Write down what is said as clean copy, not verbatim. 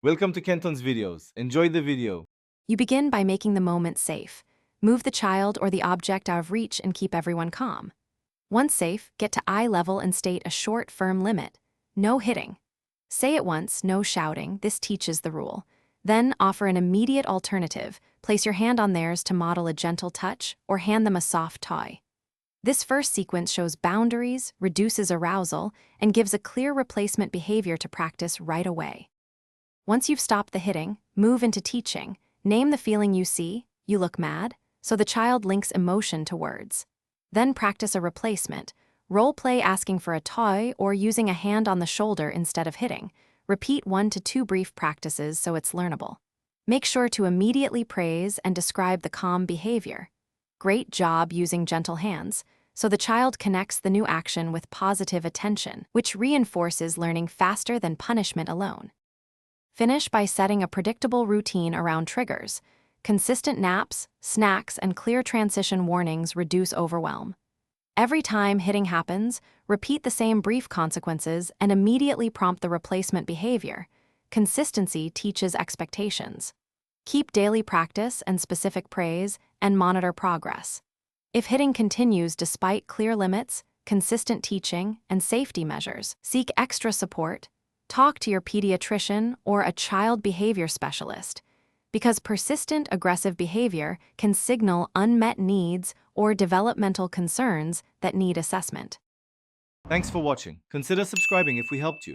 Welcome to Kenton's videos. Enjoy the video. You begin by making the moment safe. Move the child or the object out of reach and keep everyone calm. Once safe, get to eye level and state a short, firm limit. No hitting. Say it once, no shouting. This teaches the rule. Then offer an immediate alternative. Place your hand on theirs to model a gentle touch or hand them a soft toy. This first sequence shows boundaries, reduces arousal, and gives a clear replacement behavior to practice right away. Once you've stopped the hitting, move into teaching. Name the feeling you see, you look mad, so the child links emotion to words. Then practice a replacement. Role play asking for a toy or using a hand on the shoulder instead of hitting. Repeat 1 to 2 brief practices so it's learnable. Make sure to immediately praise and describe the calm behavior. Great job using gentle hands, so the child connects the new action with positive attention, which reinforces learning faster than punishment alone. Finish by setting a predictable routine around triggers. Consistent naps, snacks, and clear transition warnings reduce overwhelm. Every time hitting happens, repeat the same brief consequences and immediately prompt the replacement behavior. Consistency teaches expectations. Keep daily practice and specific praise and monitor progress. If hitting continues despite clear limits, consistent teaching, and safety measures, seek extra support. Talk to your pediatrician or a child behavior specialist, because persistent aggressive behavior can signal unmet needs or developmental concerns that need assessment. Thanks for watching. Consider subscribing if we helped you.